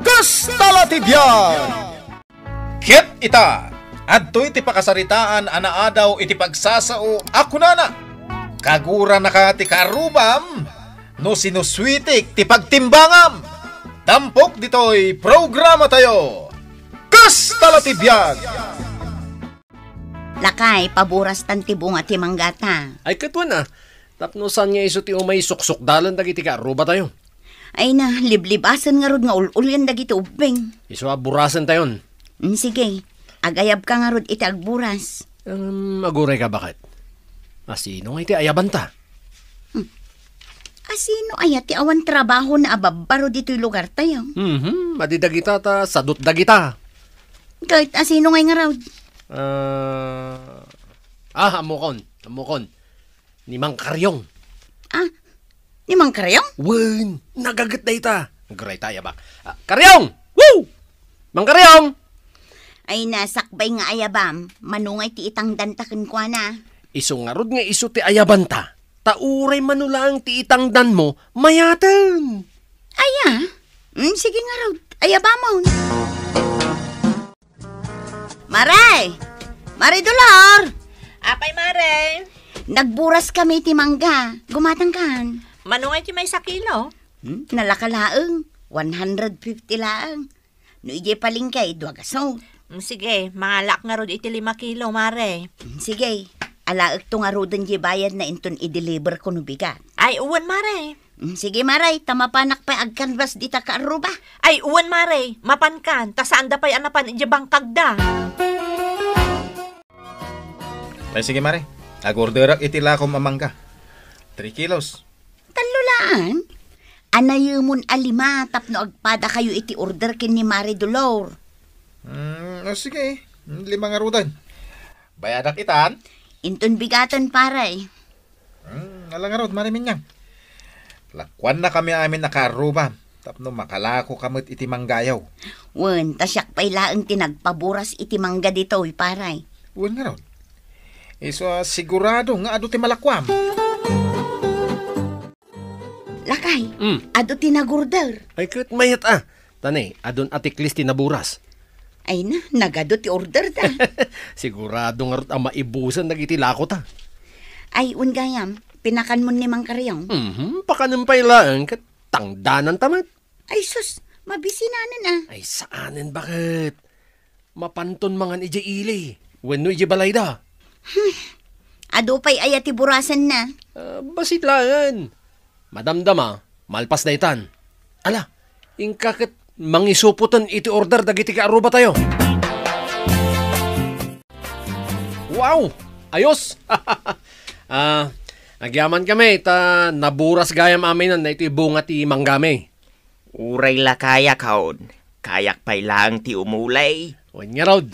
Kastala ti biyan! Ket ita, adto iti pakasaritaan anaadaw iti pagsasao ako nana. Kagura na ka ti karubam, no sinuswitik ti pagtimbangam. Tampok ditoy programa tayo. Kastala ti biyan! Lakay, paburas tan ti bunga ti manggata. Ay katwan na. Tapnosan niya iso ti umay suksok dalan dagiti karuba tayo. Ay na, liblibasan nga rod nga ulul yan dagiti ubing. Iso aburasan tayon. Sige, agayab ka nga rod iti agburas. Aguray ka bakit? Asino nga iti ayaban ta? Asino ay ti awan trabaho na ababaro dito'y lugar tayo? Madidagita ta, sadot dagita. Kahit asino ngay nga rod? Amukon. Ni Mang Karyong. Ni Mang Karyong? Wen, nagagat na ita. Aguray tayo ba? Karyong! Woo! Mang Karyong! Ay nasakbay nga ayabam, manungay ti itang dantakin kwa na. Iso nga rod nga iso ti ayaban ta. Tauray manulang ti itang dan mo, mayatan. Aya? Sige nga rod, ayabamon. Maray! Dolor! Apay, Mare. Nagburas kami ti mangga, gumatangkan. Manungay ti may sa kilo? Nalakalaeng, 150 laang. No ije palingkay, 2 gaso. Sige, mangalak nga rod iti 5 kilo, Mare. Sige, alaag to nga rodan di bayad na inton i-deliver ko no bigat. Ay, uwan, Mare. Sige, Maray, tamapanak pa agkanbas di ta kaaruba. Ay, uwan, Mare. Mapankan, tasaan da pa'y anapan iti bangkag da. Ay sige mare, agorderak iti lakom amangka. 3 kilos. Talulaan? Anayumon alima tapno agpada kayo iti order kin ni Mari Dolor. Sige, 5 nga rudan. Bayadak itan? Inton bigatan paray. Alang nga rod, mare minyang. Lakwan na kami amin nakaruba. Tapno makalako kamot iti manggayaw. Wen, tasyak pa'y laang tinagpaburas iti mangga dito'y paray. Wen nga rod. Iso sigurado nga ado ti malakwam. Lakay, ado tinagorder. Ay kat mayat Tanay, adon atiklis tinaburas. Ay na, nagado ti order da. Sigurado nga rot ang maibusan nagiti lako ta. Ay, ungayam, pinakan mo ni Mang Karyong. Pakanumpay lang kat tangdanan tamat. Ay sus, mabisinanan Ay saanin bakit? Mapanton mangan ije ili. Wenno ije balay da. Ado pa'y ayati burasan na. Basit langan. Madamdama, malpas na itan. Ala, ingkakit mangisuputan iti order dagiti kaaruba tayo. Wow! Ayos! Nagyaman kami, naburas gayam amin na iti bunga ti manggame. Uray la kaya kaon. Kayak pa'y lang ti umulay. Wan nga raud.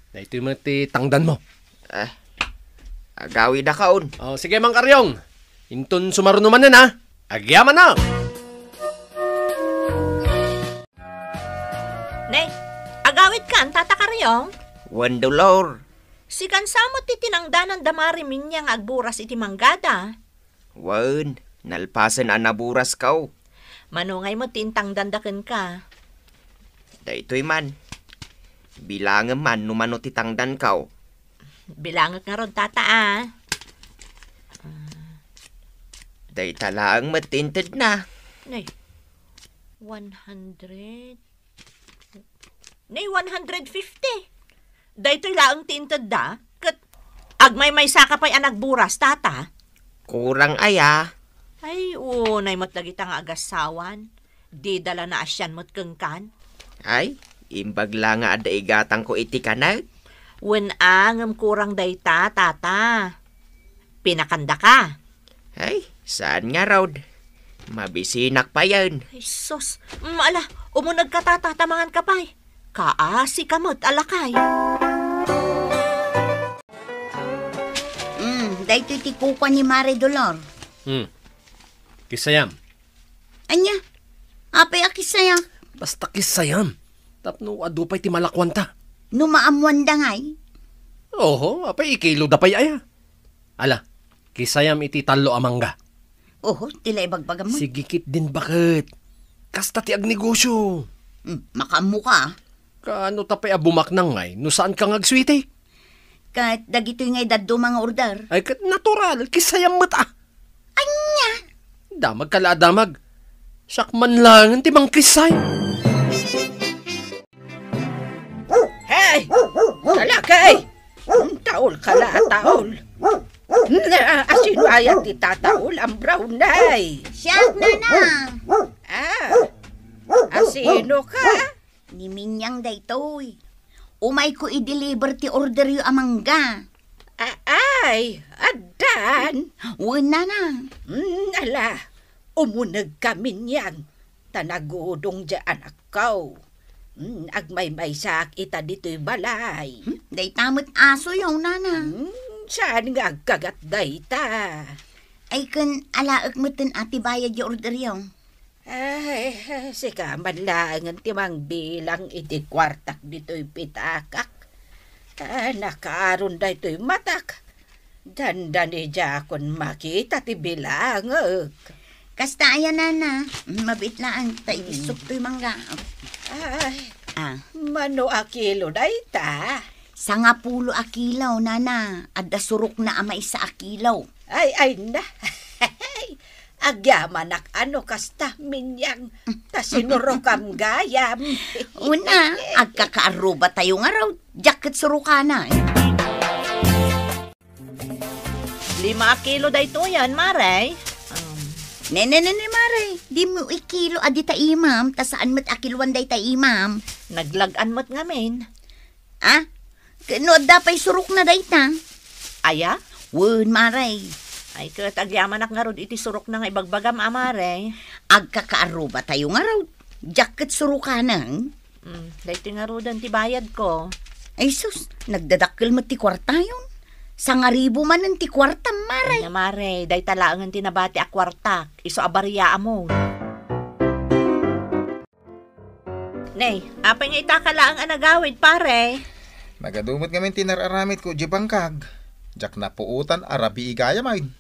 Na ito yung ti tangdan mo. Agawi na kaon. Sige Mang Karyong. Inton sumarunuman na Agyaman na! Nay, agawit ka ang tatakaryong? Wan Dolor. Sikan samot ti tinangdanan damari minyang agburas iti manggada. Wan, nalpasan anaburas kaw. Manungay mo tintang dandaken ka. Daytoy man. Bilangan man numano titangdan kaw. Bilangat nga ron tata Day talaang matinted na. Nay, 100. Nay, 150. Daytoy laang tinted da. Kat agmay-may saka pa'y anagburas, tata. Kurang aya. Ay, nay mo't lagita nga agasawan. Di dala na asyan mo't kengkan. Ay, imbag lang nga ada igatang ko iti kanag. Wen angam kurang dayta, tata. Pinakanda ka. Ay, saan nga raw? Mabisinak pa yan. Ay, sus. Ala, umunag ka tatatamangan ka pa'y. Kaasi ka mo't alakay. Dahito iti kupa ni Mari Dolor. Kisayam. Anya, apay akisaya. Basta kisayam. Tapno adupay ti malakwan ta. Numaamuan da ngay. Oho, apay ikilo da pay aya. Ala, kisayam iti talo amangga. Oho, tila ibagbagam mo. Sigikit din bakit? Kasta ti ag negosyo. Makamu ka. Kaano tapay abumak nang ngay? No saan ka ngagswiti? Kahit dagito ngay daddo mga order. Ay kat natural, kisayang mata. Anya! Damag kaladamag. Sakman lang, timang kisay. Hey! Kalakay! Taol ka na, taol. Asinwayan ti tataol ang brown ay. Siyak na. Asino ka? Ni Minyang daytoy. Umay ko i-deliver ti order yu amangga. Ay, adan. Wala na. Ala, umunag kami niyang. Tanagudong dyan akaw. Agmay-may sak ita dito'y balay. Day tamot aso yung nana. Saan nga kagat dayta? Ay kan alaag mo tin ati bayad yu order yung. Ay, sika manlangan timang bilang iti kwartak dito'y pitakak. Nakaaron da ito'y matak. Dandan ija kon makita ti bilangag. Kasta ayan nana. Mabitlaan ta itisok to'y mangga. Ay, Ah, mano akilo dayta? 10 akilaw nana. Adda surok na amay sa akilaw. Ay na. Agyaman ano kasta minyang ta sinurokam gayam. Una, agkakaaruba tayo nga raw. Jacket surukana. 5 kilo dayto yan, Maray. Nene, Mare. Di mo ikilo adi ta imam. Ta saan mo't akilwan day ta imam. Naglagan mo't ngamin. Ah? Kano dapay surok na day ta? Aya? Wun, Mare. Ay, katagyaman nga rod iti surok na nga ibagbagam, Maray. Agkakaaruba tayo nga raw. Jacket surukanang. Dayto nga rod ang tibayad ko. Ay sus, nagdadakkel mo ti kwarta yun. 1,000 man ang ti kwarta, Mare. Ay, Maray, day talaangan tinabati a kwartak. Iso abarya mo. Nay, apay nga itakalaang anagawid, pare. Nagadumot ngamin tinararamit ko, jibangkag. Jak na puutan, arabi igaya main.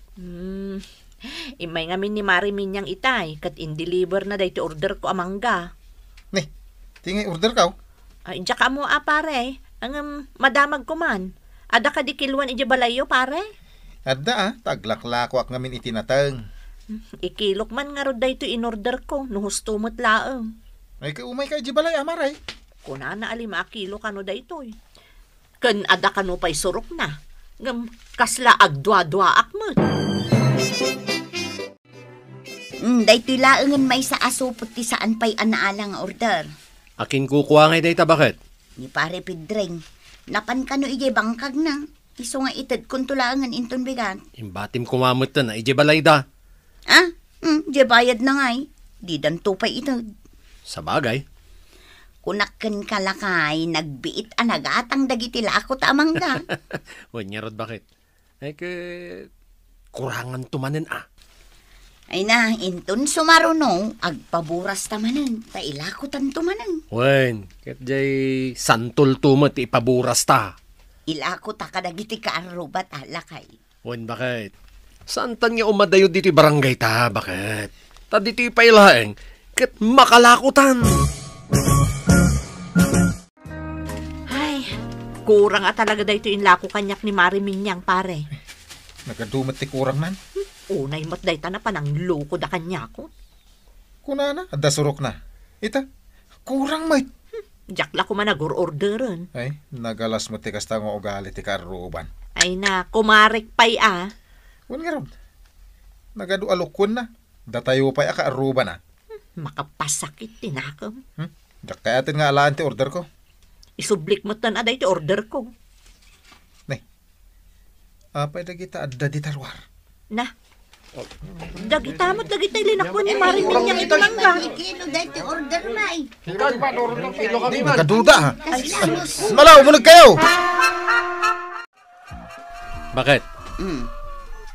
Imay ngamin ni Mari Minyang itay, kat in-deliver na day ti order ko amangga. Nih, tingay order ka. Ay, diya ka mo, pare. Ang madamag ko man. Ada ka di kilwan iji balayo, pare? Adda taglaklakwak ngamin itinatang. Ikilok man nga rod day to in-order ko, nuhustumot laang. Ay kaumay ka jibalay amaray. Kuna na 5 kilo kano day to eh. Kan ada kano pa'y surok na. Ngam kasla agdwa-dwaak mo. Daytoy laangan may sa asupot ti saan pa'y anaalang order. Akin kukuha ngay dayta bakit? Ni pare Pidreng. Napan ka no ije bangkag na. Iso nga itad kung tulangan inton bigat. Imbatim kumamot na ije balay da. Ah? Je bayad na ngay. Di dan tupay itad. Sa bagay. Kunakken kalakay, nagbiit anagatang dagiti lakot amang da. Huwag niya rod bakit? Ay kurangan tumanin Ay na, inton sumaruno, agpaburas tamanan, tailakotan tumanan. Wen, kat jay santol tumot ipaburas ta. Ilakot ta kadagiti kaarubat alakay. Wen, bakit? Santan nga umadayo dito barangay ta, bakit? Ta dito ipailaeng, kat makalakutan. Ay, kurang talaga day to inlako kanyak ni Mari Minyang, pare. Nagadumot ti kurang nan. Unay mo't day ta na panang loko da kanya ko. Kunana, adda surok na. Ita, kurang may. Jakla ko man nag-orderan. Ay, nagalas mo ti kasta nga ugali ti karuban. Ay na, kumarik pa'y Wan nga ron. Nagadu alukon na. Datayo pa'y akaaruban Makapasakit tinakam. Jak kayatin nga alaan ti order ko. Isublik mo tan aday ti order ko. Apay dagita adda di tarwar. Na, dagitamot dagita linakbo ni Mari Minyang ito lang ga. Kilo dahil order may. Nagaduda Malaw, mulag kayo! Bakit?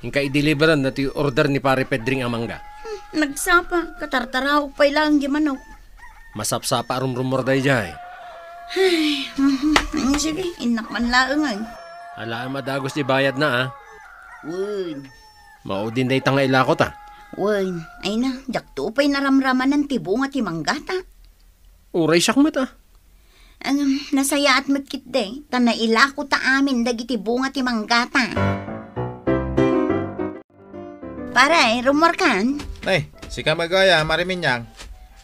Hingka i-deliveran na ti order ni Pare Pedring Amangga. Nagsapa, katartaraw pa'y lang di manok. Masapsapa rumrumor day jay. Sige, inak man laangan. Alaan madagos di bayad na Wood. Maudin day tanga ilakot Wen, ay na, jakto pa'y naramraman ng tibunga ti manggata. Uray siya kumata. Nasaya at magkit day, tanaila ko ta amin dagiti bunga ti manggata. Paray, rumor kan? Nay, si Kamagaya, Mariminyang.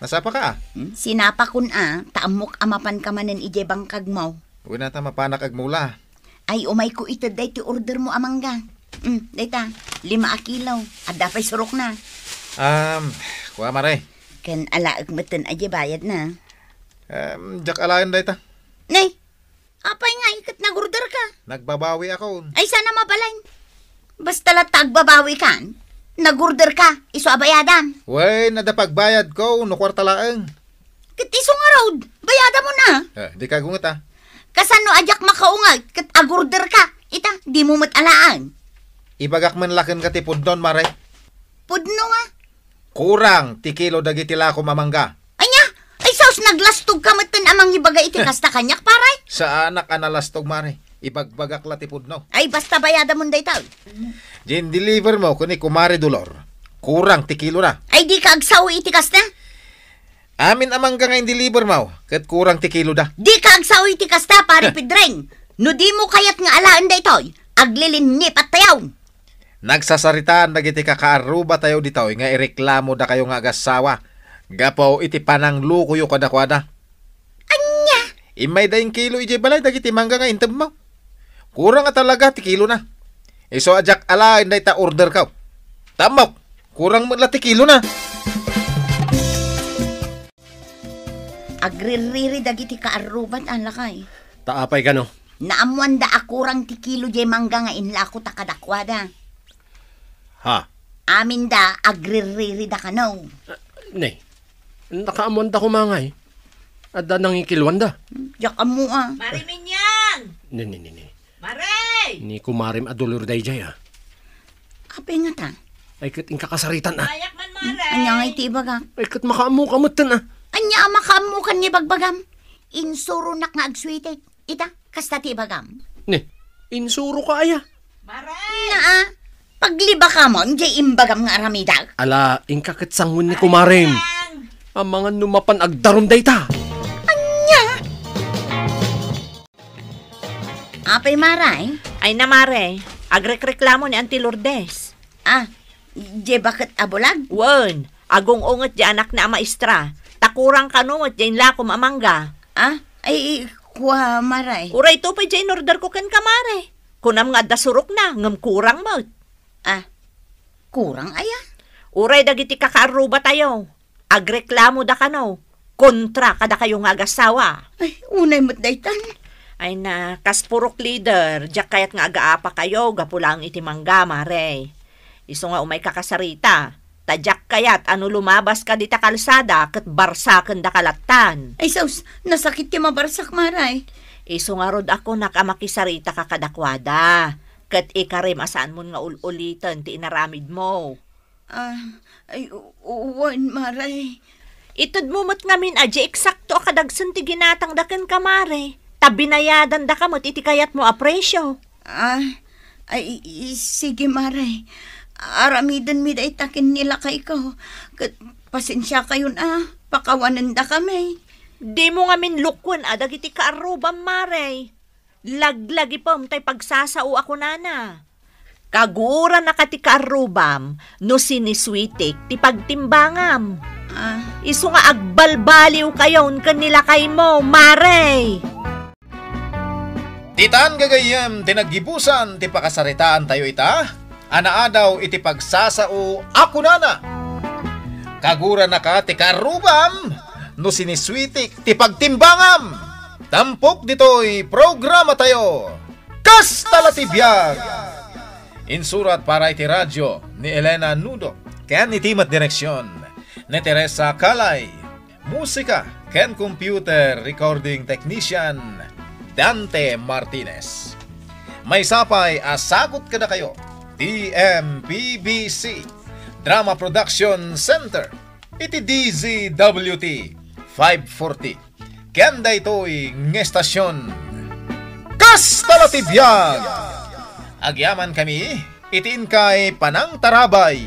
Nasapa ka? Sinapa kun taamok amapan ka manen ije bangkag mo. Huwag na ta mapanak agmula. Ay, umay ko ito day ti order mo amangga. Dayta, 5 kilaw, at dapay surok na. Kuha Mare. Kan alaag matan aje bayad na. Jak alayan day ta. Nay, apay nga ikat nag-order ka. Nagbabawi ako. Ay, sana mabalain. Basta latag babawi kan. Nag-order ka, iso abayadam. Wey, nadapagbayad ko, no kwarta laang. Kat iso nga road, bayada mo na. Di ka gungat Kasano ajak makaungag, kat ag-order ka. Ita, di mo matalaan. Ibagak man lakin ka ti pudnon, Mare. Pudno nga. Kurang, ti kilo dagiti lako mamangga. Anya, ay saus naglastog ka matan amang ibaga iti kasta kanyak paray. Sa anak analastog, Mare. Ibagbagak la ti pudno. Ay, basta bayada mo day tao. Jin deliver mo kuni kumare dolor. Kurang ti kilo na. Ay, di ka agsawi iti kasta. Amin amangga nga deliver mo. Kat kurang ti kilo da. Di ka agsawi iti kasta, pari pidreng. No di mo kayat nga alaan day toy. Aglilinip at tayaw. Nagsasaritaan dagiti kakaaruba tayo ditaw nga ireklamo da kayo nga agasawa. Gapaw iti panang lukuyo kada-kwada. Anya? Imay daing kilo ije balay dagiti mangga nga intem mo. Kurang nga talaga ti kilo na. Iso ajak alain day ta order ka. Tamok, kurang mo la ti kilo na. Agririri dagiti kaaruban ang lakay. Taapay ka no. Naamuan da akurang ti kilo jay mangga nga inlako ta kadakwada. Ha? Amin da agririri da kano. Nay, nakaamon da kumangay. At da nangikilwan da. Diyak mo Mariminyang! Ni. Maray! Ni kumarim adulur day jay Kapay nga ta. Ay kat inkakasaritan Ayak man, Maray! Anya nga iti ibaga. Ay kat makaamu kamatan Anya ama kaamukan ni bagbagam. Insuro nak nga agswitek. Ita, kasta ti bagam. Ni, insuro ka aya. Maray! Naa, pagliba ka mo, jay imbagam nga aramidag. Ala, inkakit sangun ni kumarim. Ang mga numapan agdarom day ta. Apay maray? Ay na, Maray. Agrekreklamo ni Auntie Lourdes. Jay bakit abulag? Wen, agong unget di anak na maestra. Takurang kanungot di lakom amangga. Ay, kuha maray. Uray to pa di order ko ken kamare. Kunam nga dasurok na, ngam kurang mo. Kurang aya? Uray dagiti kakaaruba tayo. Agreklamo da kano. Kontra kada kayo nga agasawa. Ay, unay mo't daytan. Ay na, kaspurok leader, diyak kayat nga agaapa kayo, gapulang iti mangga, Mare. Iso nga umay kakasarita. Tadyak kayat, ano lumabas ka dita kalsada, kat barsakan da kalatan. Ay, saus, nasakit ti mabarsak maray. Iso nga rod ako nakamakisarita kakadakwada. Kat ikarim asaan mo nga ulitan, ti inaramid mo. Ay, uwan maray. Itod mo mo't ngamin, adya eksakto akadagsan ti ginatang daken ka, Mare. Tabinayadan da ka mo't iti kayat mo apresyo. Ay, sige maray. Aramidan mi da itakin nila kay ko. Pasensya kayo pakawanan da kami. Di mo nga min lukwan dagiti kaarubam, Mare. Laglagi pa tay pagsasao ako nana. Kagura na kati kaarubam no siniswitik ti pagtimbangam. Iso nga agbalbaliw kayon kanila kay mo, Mare. Titan gagayam, tinagibusan, ti pakasaritaan tayo ita. Anaadaw iti pagsasao, ako nana. Kagura na ka, ti karubam, no siniswitik, ti pagtimbangam. Tampok dito'y programa tayo. Kasta latibiyag. Insurat para iti radyo ni Elena Nudo. Ken itimat direksyon ni Teresa Calay. Musika, ken computer recording technician Dante Martinez. May sapay asagot kada kayo. TMPBC Drama Production Center. Iti DZWT 540. Kenda ito'y ngestasyon. Kasta latibiyag. Agyaman kami, itiin kay Panang Tarabay.